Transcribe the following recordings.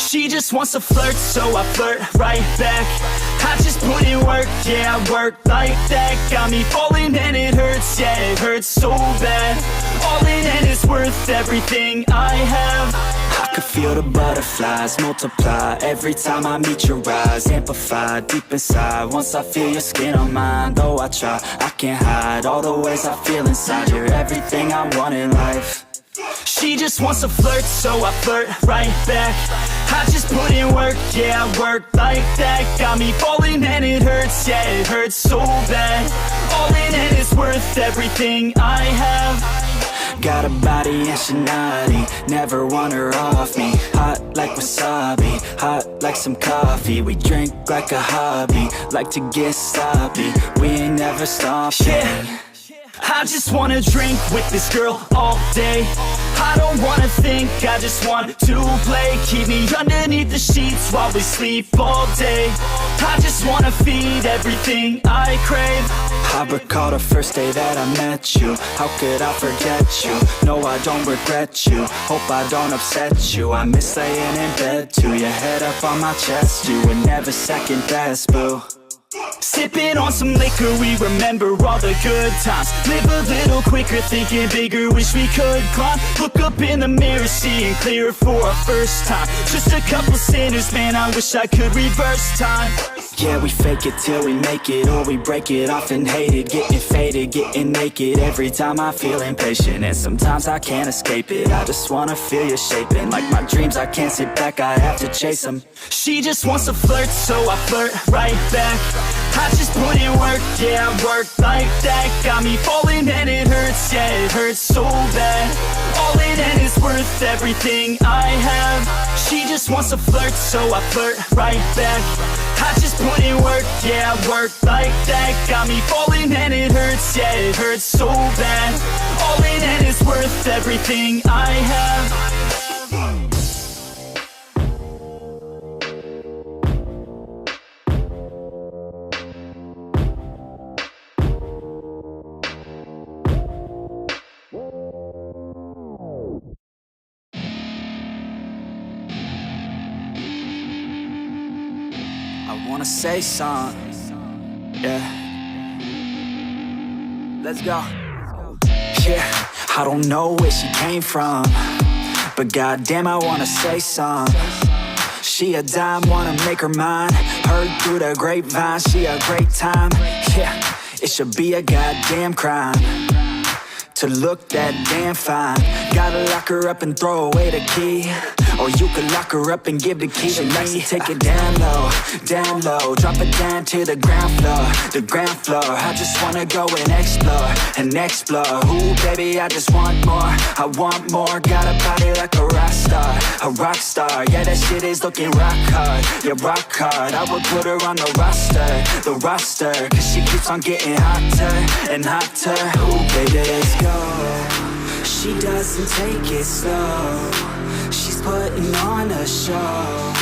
She just wants to flirt, so I flirt right back. I just put in work, yeah, I work like that. Got me falling and it hurts, yeah, it hurts so bad. All in and it's worth everything I have. I could feel the butterflies multiply every time I meet your eyes. Amplify deep inside once I feel your skin on mine. Though I try, I can't hide all the ways I feel inside. You're everything I want in life. She just wants to flirt, so I flirt right back. I just put in work, yeah, I work like that. Got me falling and it hurts, yeah, it hurts so bad. All in and it's worth everything I have. Got a body and she naughty, never want her off me. Hot like wasabi, hot like some coffee. We drink like a hobby, like to get sloppy. We ain't never stopping. Yeah. I just wanna drink with this girl all day. I don't wanna think, I just want to play. Keep me underneath the sheets while we sleep all day. I just wanna feed everything I crave. I recall the first day that I met you. How could I forget you? No, I don't regret you. Hope I don't upset you. I miss laying in bed too. Your head up on my chest, you would never second best, boo. Sipping on some liquor, we remember all the good times. Live a little quicker, thinking bigger, wish we could climb. Look up in the mirror, seeing clearer for our first time. Just a couple sinners, man, I wish I could reverse time. Yeah, we fake it till we make it, or we break it off and hate it. Getting faded, getting naked, every time I feel impatient. And sometimes I can't escape it, I just wanna feel you shaping. Like my dreams, I can't sit back, I have to chase them. She just wants to flirt, so I flirt right back. I just put in work, yeah, I work like that. Got me falling and it hurts, yeah, it hurts so bad. All in and it's worth everything I have. She just wants to flirt, so I flirt right back. I just put in work, yeah, I work like that. Got me falling and it hurts, yeah, it hurts so bad. All in and it's worth everything I have. I wanna say something, yeah. Let's go. Yeah, I don't know where she came from, but goddamn, I wanna say something. She a dime, wanna make her mine. Heard through the grapevine, she a great time. Yeah, it should be a goddamn crime to look that damn fine. Gotta lock her up and throw away the key, or you could lock her up and give the key to me. Take it down low, drop it down to the ground floor, the ground floor. I just wanna go and explore, and explore. Ooh, baby, I just want more, I want more. Got a body like a rock star, a rock star. Yeah, that shit is looking rock hard, yeah, rock hard. I would put her on the roster, cause she keeps on getting hotter and hotter. Ooh, baby, let's go. She doesn't take it slow, she's putting on a show.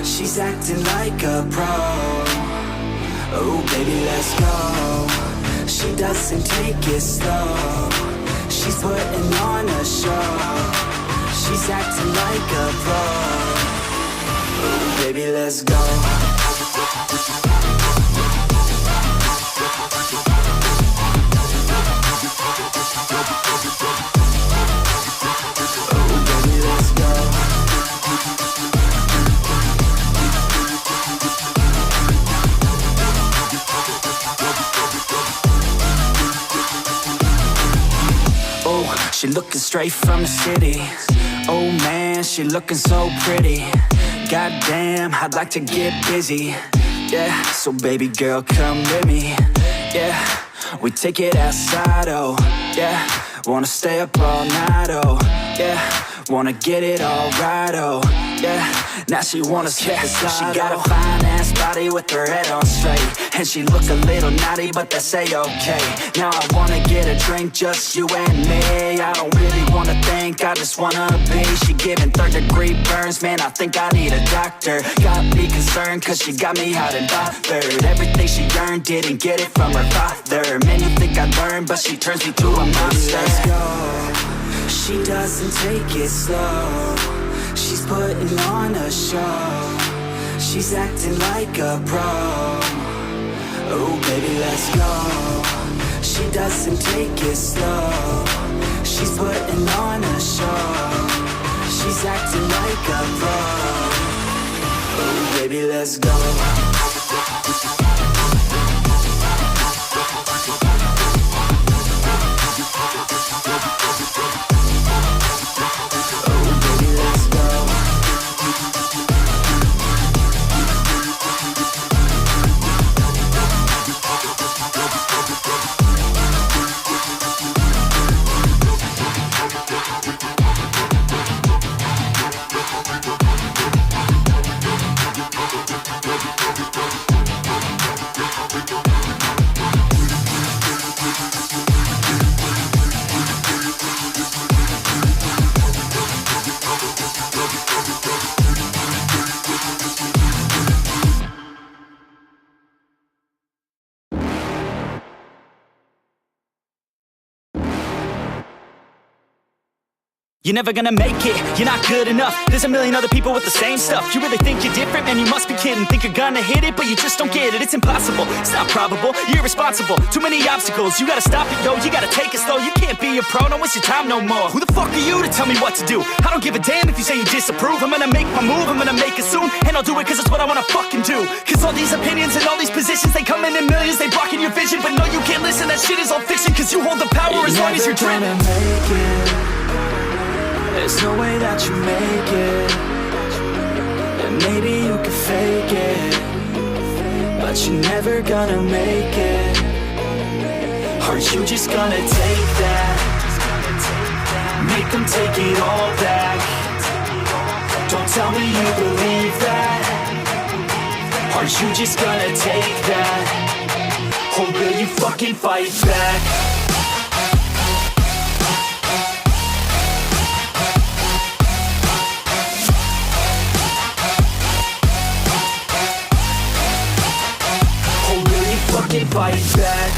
She's acting like a pro. Oh, baby, let's go. She doesn't take it slow, she's putting on a show. She's acting like a pro. Oh, baby, let's go. She looking straight from the city. Oh man, she looking so pretty. Goddamn, I'd like to get busy. Yeah, so baby girl, come with me. Yeah, we take it outside, oh yeah. Wanna stay up all night, oh yeah. Wanna get it all right, oh yeah. Now she wanna skip the slide. She got a fine ass body with her head on straight, and she look a little naughty, but that's a-okay. Now I wanna get a drink, just you and me. I don't really wanna think, I just wanna be. She giving third-degree burns, man, I think I need a doctor. Got me concerned, cause she got me hot and bothered. Everything she earned, didn't get it from her father. Man, you think I learned, but she turns me to a monster. Let's go. She doesn't take it slow, She's putting on a show. She's acting like a pro. Oh baby, let's go. She doesn't take it slow. She's putting on a show. She's acting like a pro. Oh baby, let's go. You're never gonna make it, you're not good enough. There's a million other people with the same stuff. You really think you're different? Man, you must be kidding. Think you're gonna hit it, but you just don't get it. It's impossible, it's not probable, you're irresponsible. Too many obstacles, you gotta stop it, yo. You gotta take it slow, you can't be a pro. Don't waste your time no more. Who the fuck are you to tell me what to do? I don't give a damn if you say you disapprove. I'm gonna make my move, I'm gonna make it soon. And I'll do it cause it's what I wanna fucking do. Cause all these opinions and all these positions, they come in millions, they blocking your vision. But no, you can't listen, that shit is all fiction. Cause you hold the power as long as you're dreaming. There's no way that you make it. And maybe you can fake it, but you're never gonna make it. Are you just gonna take that? Make them take it all back. Don't tell me you believe that. Are you just gonna take that? Or will you fucking fight back? Fight back.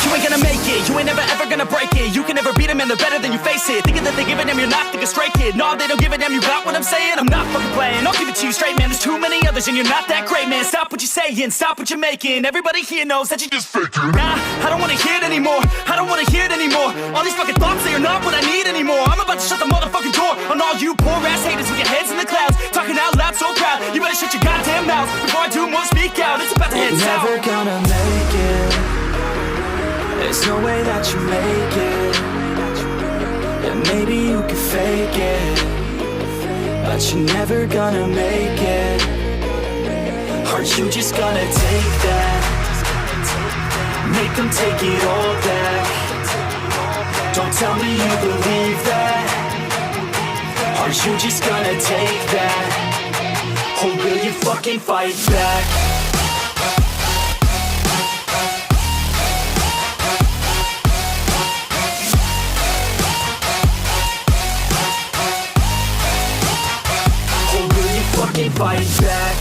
You ain't gonna make it, you ain't never ever gonna break it. You can never beat them and they're better than you face it. Thinking that they give a damn, you're not thinking straight, kid. No, they don't give a damn, you got what I'm saying? I'm not fucking playing, I'll give it to you straight, man. There's too many others and you're not that great, man. Stop what you're saying, stop what you're making. Everybody here knows that you just faking. Nah, I don't wanna hear it anymore, I don't wanna hear it anymore. All these fucking thoughts, they are not what I need anymore. I'm about to shut the motherfucking door on all you poor ass haters with your heads in the clouds, talking out loud so proud. You better shut your goddamn mouth before I do more speak out. It's about to head south. You're never gonna make it. There's no way that you make it. And maybe you can fake it, but you're never gonna make it. Are you just gonna take that? Make them take it all back. Don't tell me you believe that. Are you just gonna take that? Or will you fucking fight back? Fight back.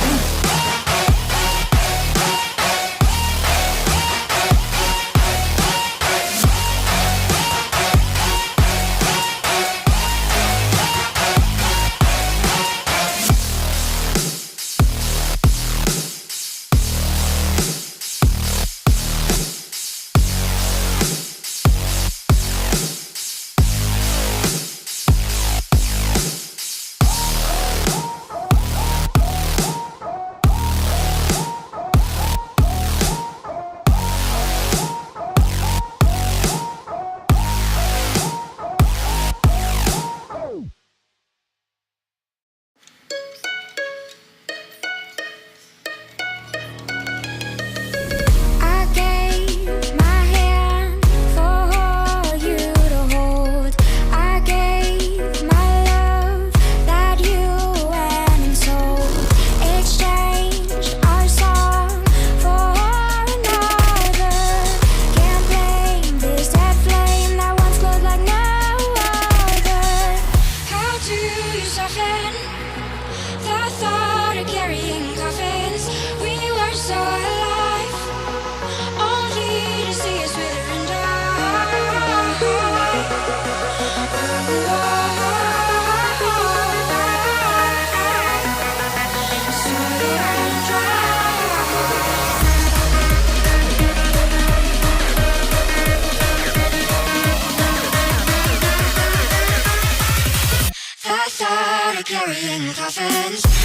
carrying coffins.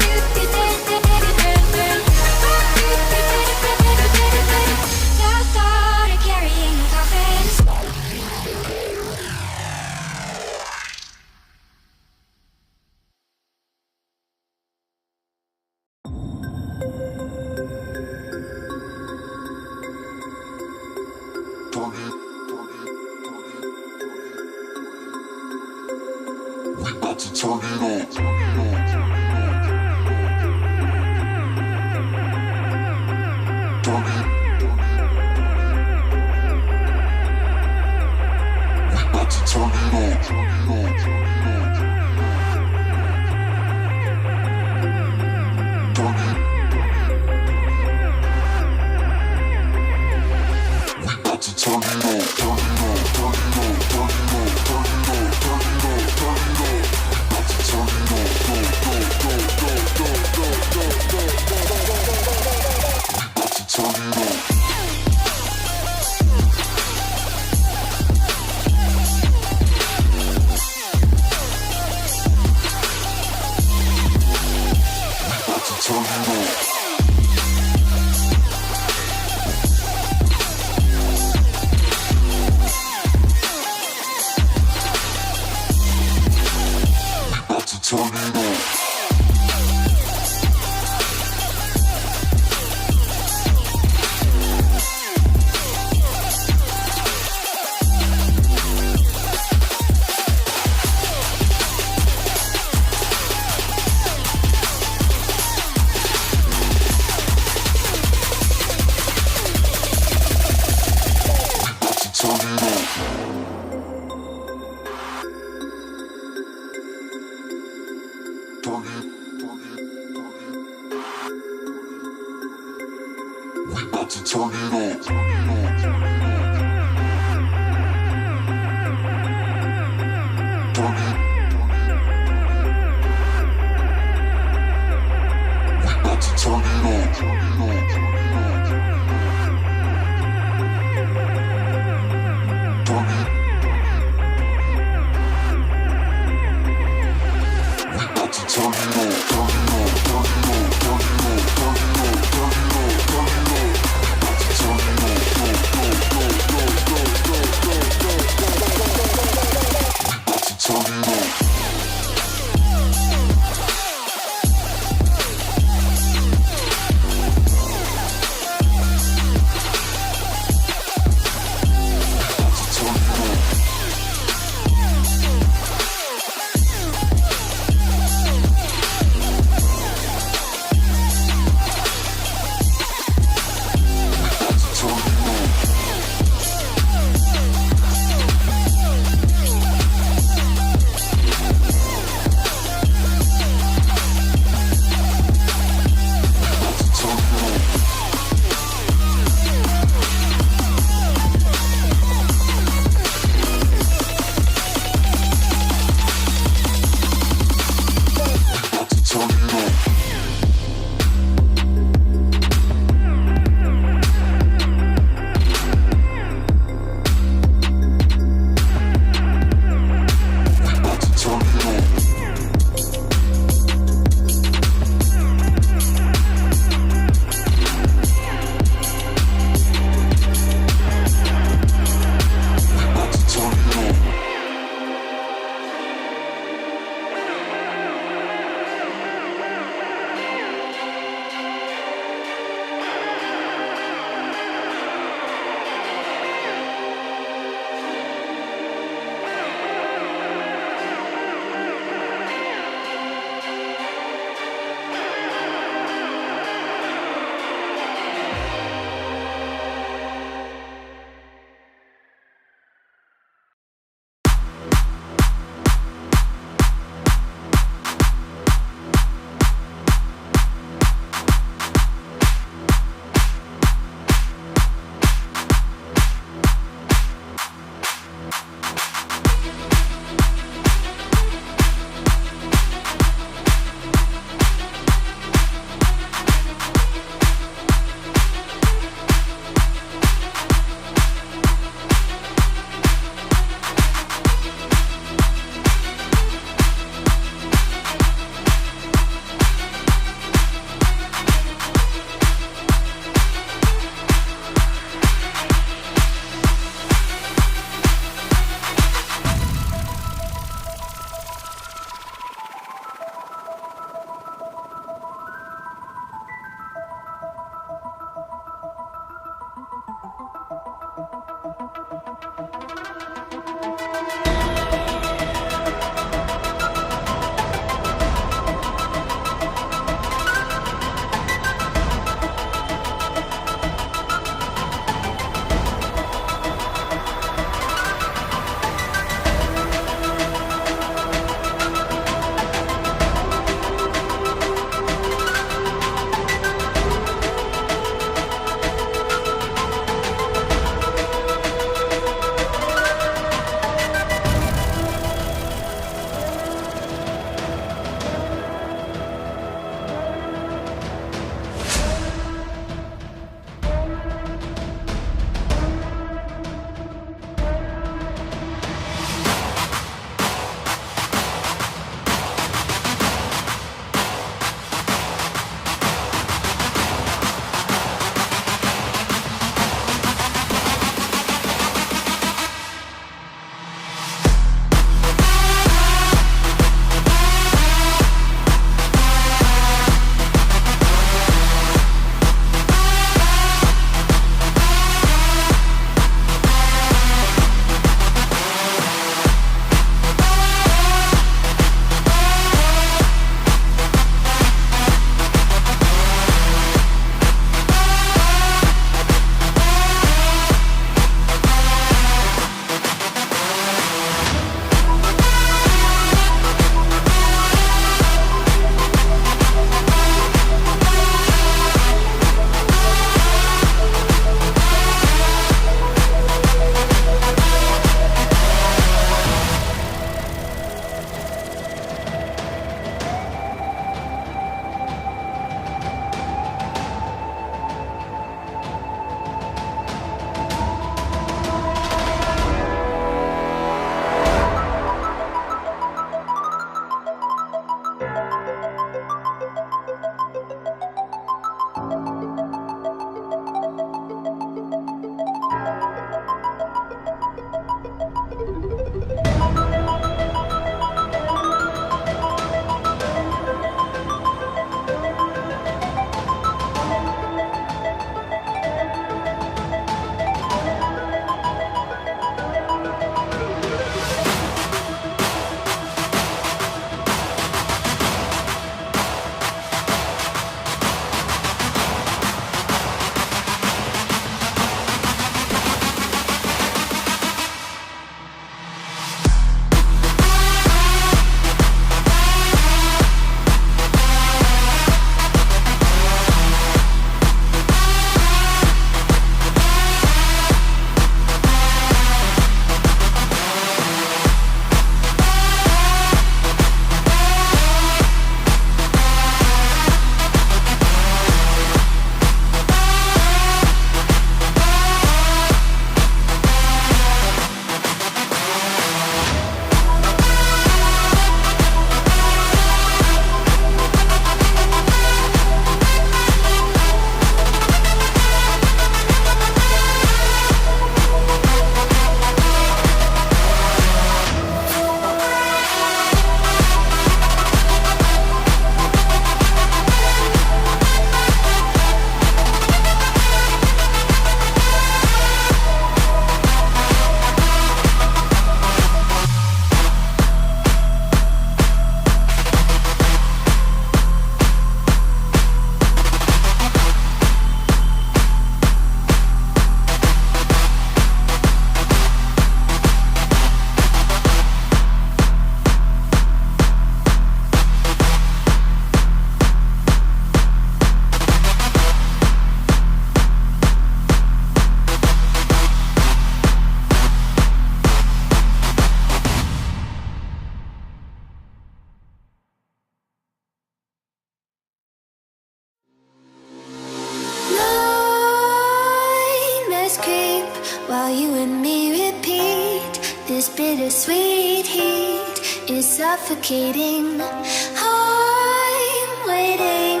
bittersweet heat is suffocating. I'm waiting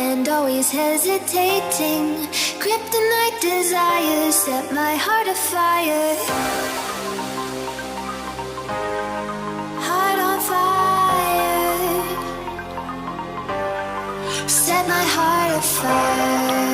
and always hesitating. Kryptonite desires set my heart afire. Heart on fire. Set my heart afire.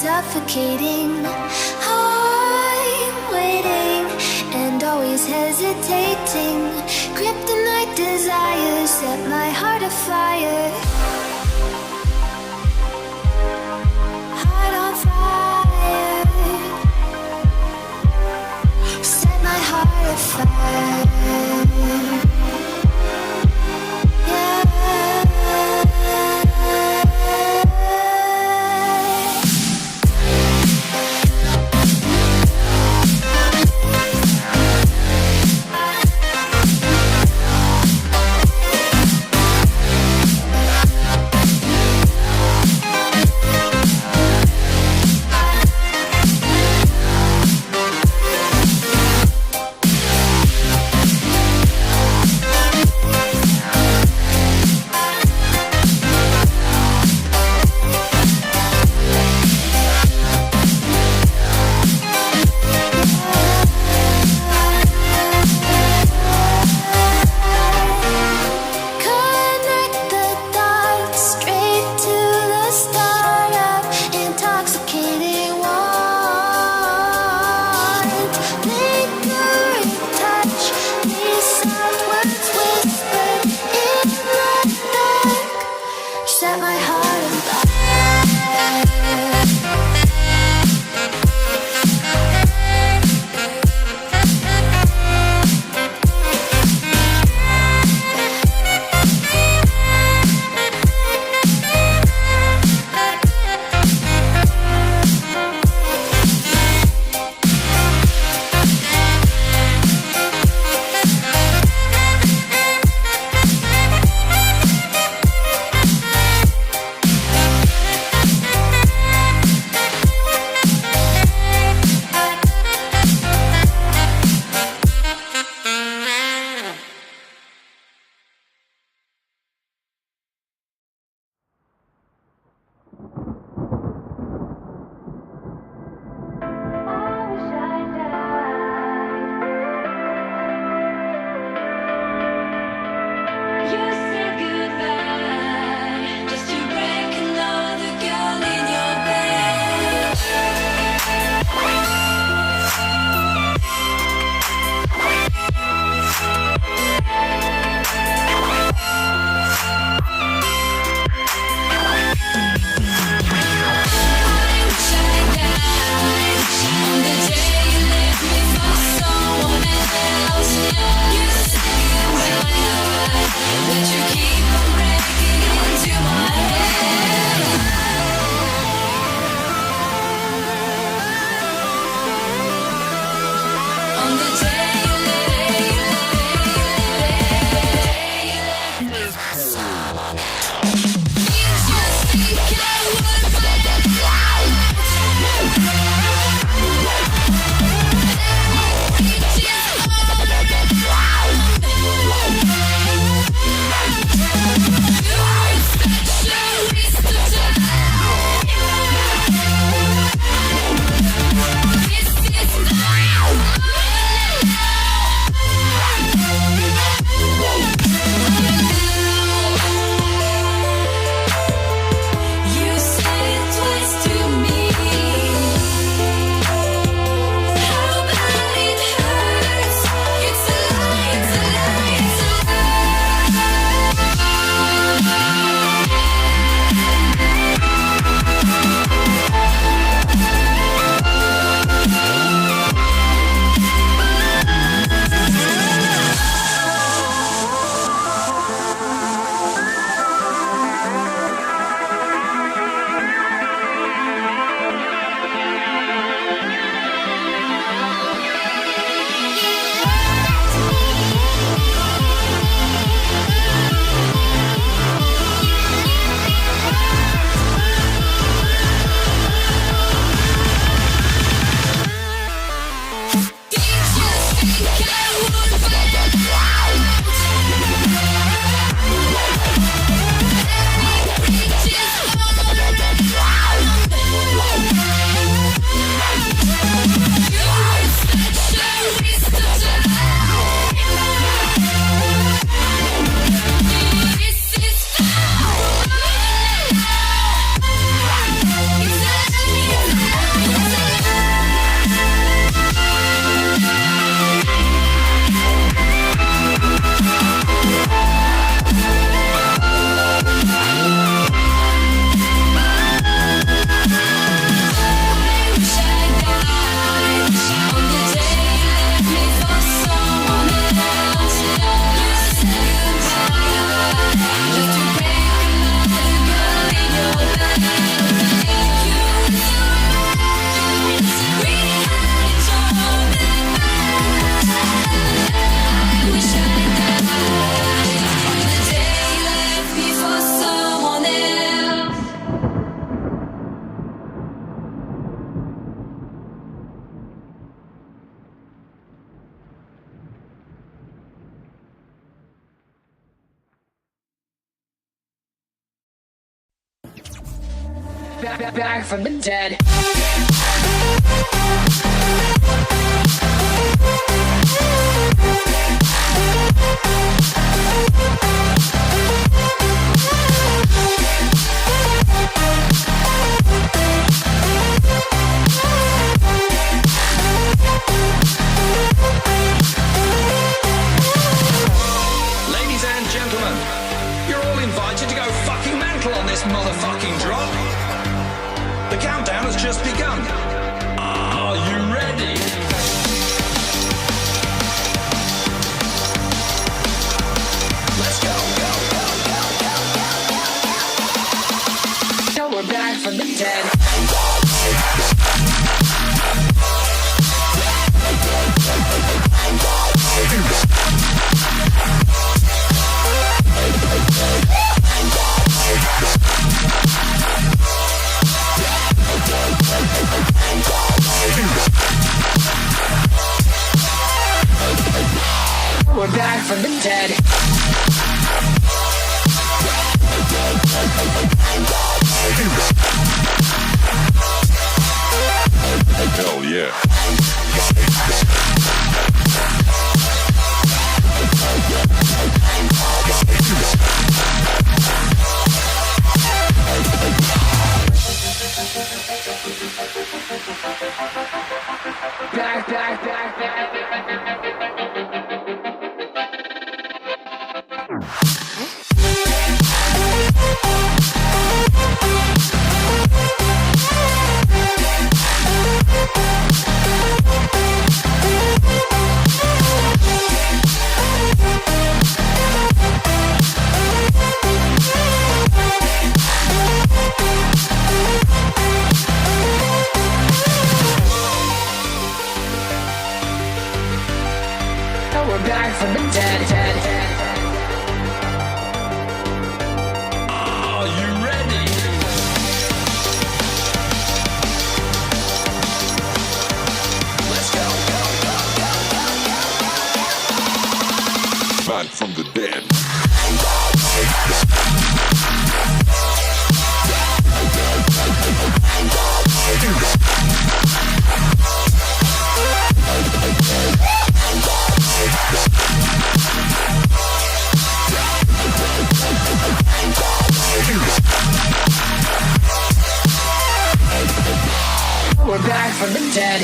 Suffocating. I'm waiting and always hesitating. Kryptonite desires set my heart afire. Heart on fire. Set my heart afire. Back from the dead. Ladies and gentlemen, you're all invited to go fucking mental on this motherfucking drop. The countdown has just begun. Are you ready? Let's go, go, go, go, go, go. Now we're back from the dead. We're back from the dead. Hell yeah. Back. We're back from the dead. Are you ready? Let's go, go, go, go, go, go. Back from the dead. We're back from the dead.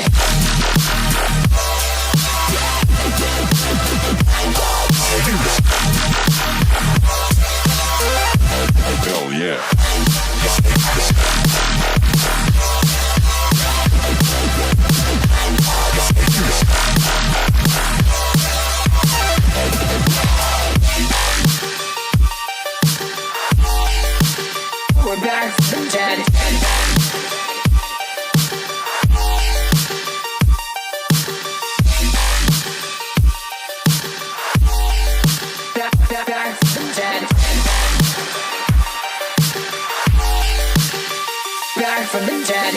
Hell yeah. We're back from the dead. Back from the dead. Back from the dead.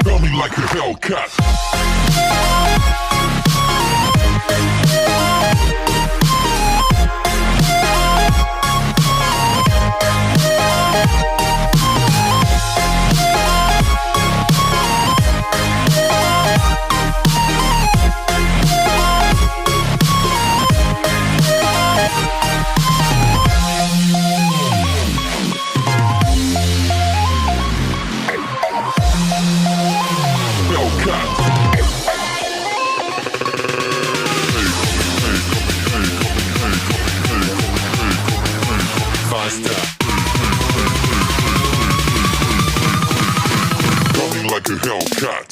Feel me like a hellcat. Like a hellcat.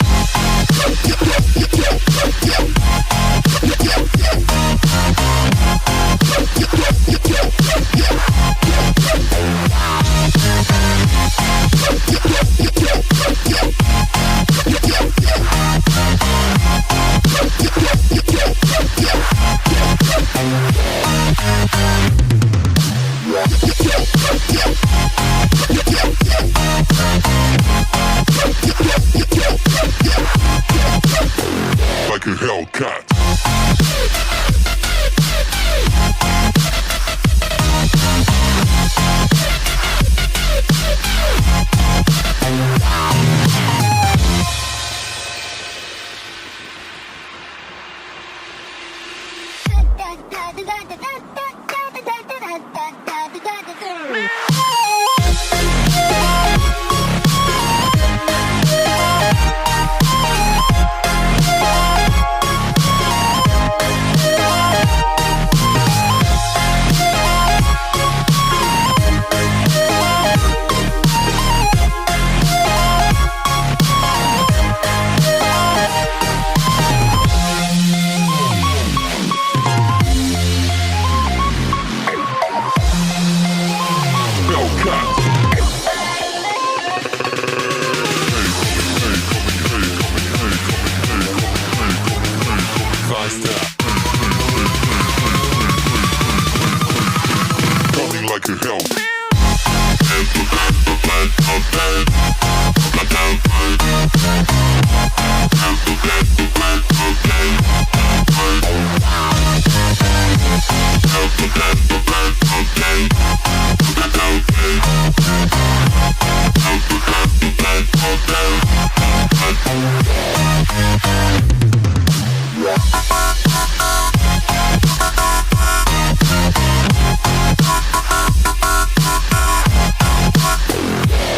Coming like a hell.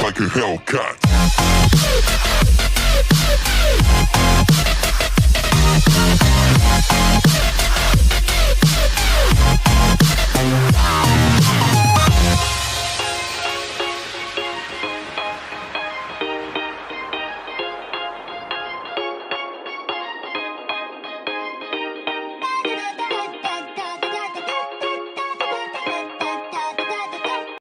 Like a hellcat.